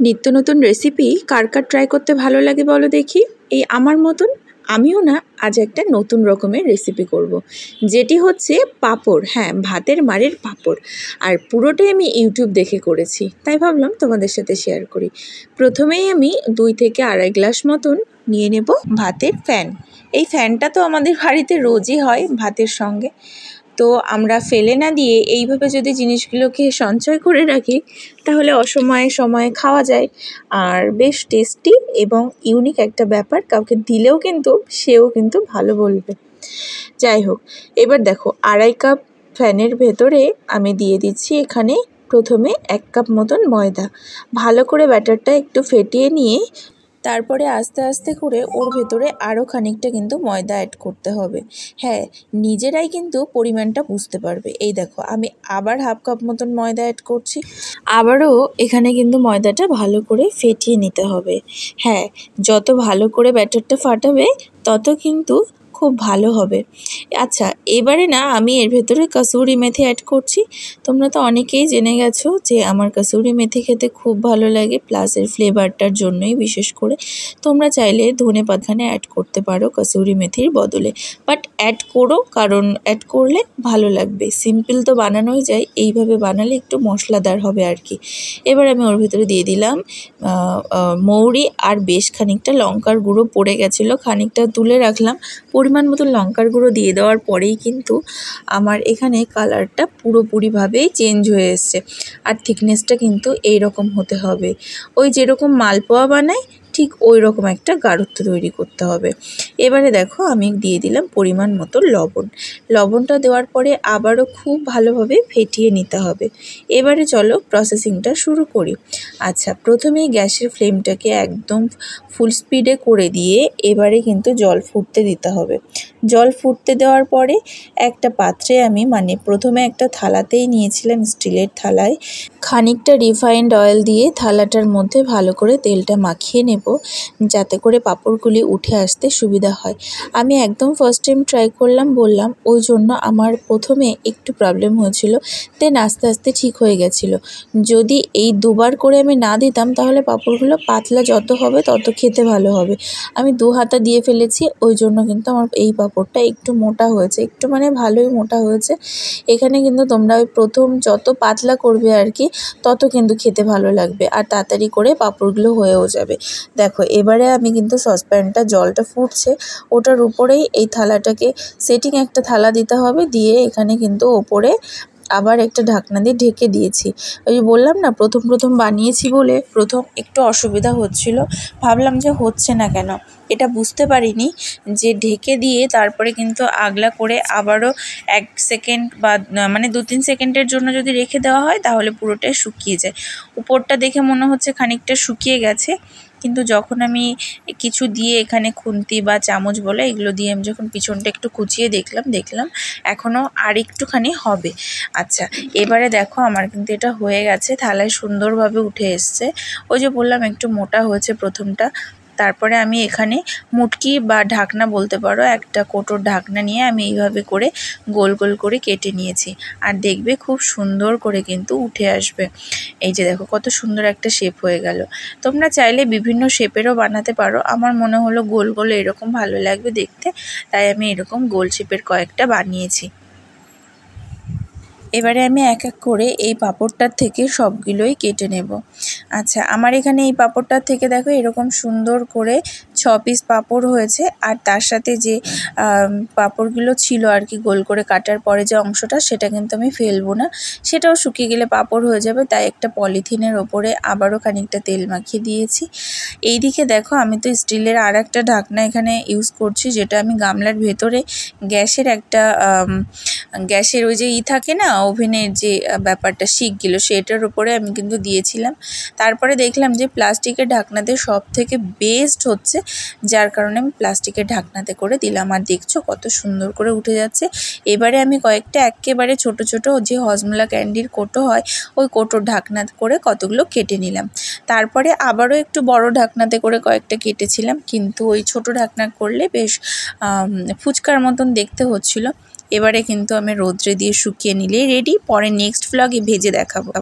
নিত্য নতুন রেসিপি কার কার ট্রাই করতে ভালো লাগে বলো দেখি। এই আমার মতন আমিও না আজ একটা নতুন রকমের রেসিপি করব, যেটি হচ্ছে পাঁপড়। হ্যাঁ, ভাতের মাড়ের পাঁপড়। আর পুরোটাই আমি ইউটিউব দেখে করেছি, তাই ভাবলাম তোমাদের সাথে শেয়ার করি। প্রথমেই আমি 2 থেকে আড়াই গ্লাস মতন নিয়ে নেব ভাতের ফ্যান। এই ফ্যানটা তো আমাদের বাড়িতে রোজই হয় ভাতের সঙ্গে। তো আমরা ফেলে না দিয়ে এইভাবে যদি জিনিসগুলোকে সঞ্চয় করে রাখি তাহলে অসময়ে সময়ে খাওয়া যায়। আর বেশ টেস্টি এবং ইউনিক একটা ব্যাপার, কাউকে দিলেও কিন্তু সেও কিন্তু ভালো বলবে। যাই হোক, এবার দেখো আড়াই কাপ ফ্যানের ভেতরে আমি দিয়ে দিচ্ছি এখানে প্রথমে 1 কাপ মতন ময়দা। ভালো করে ব্যাটারটা একটু ফেটিয়ে নিয়ে তারপরে আস্তে আস্তে করে ওর ভেতরে আরও খানিকটা কিন্তু ময়দা অ্যাড করতে হবে। হ্যাঁ, নিজেরাই কিন্তু পরিমাণটা বুঝতে পারবে। এই দেখো আমি আবার 1/2 কাপ মতন ময়দা অ্যাড করছি। আবারও এখানে কিন্তু ময়দাটা ভালো করে ফেটিয়ে নিতে হবে। হ্যাঁ, যত ভালো করে ব্যাটারটা ফাটাবে তত কিন্তু খুব ভালো হবে। আচ্ছা, এবারে না আমি এর ভেতরে কাসুরি মেথি অ্যাড করছি। তোমরা তো অনেকেই জেনে গেছো যে আমার কাসুরি মেথি খেতে খুব ভালো লাগে, প্লাস এর ফ্লেভারটার জন্যই বিশেষ করে। তোমরা চাইলে ধনেপাতাখানে অ্যাড করতে পারো কাসুরি মেথির বদলে, বাট অ্যাড করো, কারণ অ্যাড করলে ভালো লাগবে। সিম্পল তো বানানোই যায়, এইভাবে বানালে একটু মশলাদার হবে আর কি। এবার আমি ওর ভেতরে দিয়ে দিলাম মৌরি আর বেশ খানিকটা লঙ্কার গুঁড়ো পড়ে গেছিলো, খানিকটা তুলে রাখলাম। পরিমাণ মতো লঙ্কার গুঁড়ো দিয়ে দেওয়ার পরেই কিন্তু আমার এখানে কালারটা পুরোপুরিভাবেই চেঞ্জ হয়ে এসছে। আর থিকনেসটা কিন্তু এইরকম হতে হবে, ওই যেরকম মালপোয়া বানায় ঠিক ওই রকম একটা গাঢ়ত্ব তৈরি করতে হবে। এবারে দেখো আমি দিয়ে দিলাম পরিমাণ মতো লবণ। লবণটা দেওয়ার পরে আবারও খুব ভালোভাবে ফেটিয়ে নিতে হবে। এবারে চলো প্রসেসিংটা শুরু করি। আচ্ছা, প্রথমেই গ্যাসের ফ্লেমটাকে একদম ফুল স্পিডে করে দিয়ে এবারে কিন্তু জল ফুটতে দিতে হবে। জল ফুটতে দেওয়ার পরে একটা পাত্রে আমি প্রথমে একটা থালাতেই নিয়েছিলাম, স্টিলের থালায় খানিকটা রিফাইন্ড অয়েল দিয়ে থালাটার মধ্যে ভালো করে তেলটা মাখিয়ে নেব, যাতে করে পাঁপড়গুলি উঠে আসতে সুবিধা হয়। আমি একদম ফার্স্ট টাইম ট্রাই করলাম বললাম, ওই জন্য আমার প্রথমে একটু প্রবলেম হয়েছিল, দেন আস্তে আস্তে ঠিক হয়ে গেছিলো। যদি এই 2বার করে আমি না দিতাম তাহলে পাঁপড়গুলো পাতলা যত হবে তত খেতে ভালো হবে। আমি 2 হাতা দিয়ে ফেলেছি, ওই জন্য কিন্তু আমার এই পাঁপড়টা একটু মোটা হয়েছে, একটু ভালোই মোটা হয়েছে। এখানে কিন্তু তোমরা ওই প্রথম যত পাতলা করবে আর কি, তত কিন্তু খেতে ভালো লাগবে আর তাড়াতাড়ি করে পাঁপড়গুলো হয়েও যাবে। দেখো এবারে আমি কিন্তু সসপ্যানটা জলটা ফুটছে, ওটার উপরেই এই থালাটাকে সেটিং একটা থালা দিতে হবে, দিয়ে এখানে কিন্তু ওপরে আবার একটা ঢাকনা দিয়ে ঢেকে দিয়েছি। ওই যে বললাম না প্রথম বানিয়েছি বলে প্রথম একটু অসুবিধা হচ্ছিল, ভাবলাম যে হচ্ছে না কেন, এটা বুঝতে পারিনি যে ঢেকে দিয়ে তারপরে কিন্তু আগলা করে আবারও 1 সেকেন্ড বা 2-3 সেকেন্ডের জন্য যদি রেখে দেওয়া হয় তাহলে পুরোটাই শুকিয়ে যায়। উপরটা দেখে মনে হচ্ছে খানিকটা শুকিয়ে গেছে, কিন্তু যখন আমি কিছু দিয়ে এখানে খুন্তি বা চামচ বলে এগুলো দিয়ে আমি যখন পিছনটা একটু কুচিয়ে দেখলাম এখনও আর একটুখানি হবে। আচ্ছা, এবারে দেখো আমার কিন্তু এটা হয়ে গেছে, থালায় সুন্দরভাবে উঠে এসছে। ওই যে বললাম একটু মোটা হয়েছে প্রথমটা। তারপরে আমি এখানে মুটকি বা ঢাকনা বলতে পারো, একটা কোটোর ঢাকনা নিয়ে আমি এইভাবে করে গোল গোল করে কেটে নিয়েছি। আর দেখবে খুব সুন্দর করে কিন্তু উঠে আসবে। এই যে দেখো কত সুন্দর একটা শেপ হয়ে গেল। তোমরা চাইলে বিভিন্ন শেপেরও বানাতে পারো, আমার মনে হলো গোল গোল এরকম ভালো লাগবে দেখতে, তাই আমি এরকম গোল শেপের কয়েকটা বানিয়েছি। এবারে আমি এক এক করে এই পাঁপড়টার থেকে সবগুলোই কেটে নেব। আচ্ছা, আমার এখানে এই পাঁপড়টার থেকে দেখো এরকম সুন্দর করে 6 পিস পাঁপড় হয়েছে। আর তার সাথে যে পাঁপড়গুলো ছিল আর কি গোল করে কাটার পরে যে অংশটা, সেটা কিন্তু আমি ফেলবো না, সেটাও শুকিয়ে গেলে পাঁপড় হয়ে যাবে। তাই একটা পলিথিনের ওপরে আবারও খানিকটা তেল মাখিয়ে দিয়েছি। এইদিকে দেখো আমি তো স্টিলের আর একটা ঢাকনা এখানে ইউজ করছি, যেটা আমি গামলার ভেতরে গ্যাসের একটা গ্যাসের ওই যে থাকে না ওভেনের যে ব্যাপারটা শিকগুলো, সেটার উপরে আমি কিন্তু দিয়েছিলাম। তারপরে দেখলাম যে প্লাস্টিকের ঢাকনাতে সব থেকে বেস্ট হচ্ছে, যার কারণে আমি প্লাস্টিকের ঢাকনাতে করে দিলাম। আর দেখছো কত সুন্দর করে উঠে যাচ্ছে। এবারে আমি কয়েকটা একেবারে ছোট ছোট যে হজমোলা ক্যান্ডির কোটো হয়, ওই কোটোর ঢাকনা করে কতগুলো কেটে নিলাম। তারপরে আবারও একটু বড় ঢাকনাতে করে কয়েকটা কেটেছিলাম, কিন্তু ওই ছোট ঢাকনা করলে বেশ ফুচকার মতন দেখতে হচ্ছিল। এবারে কিন্তু আমি রোদ্রে দিয়ে শুকিয়ে নিলেই রেডি। পরে নেক্সট ভ্লগে ভেজে দেখাবো।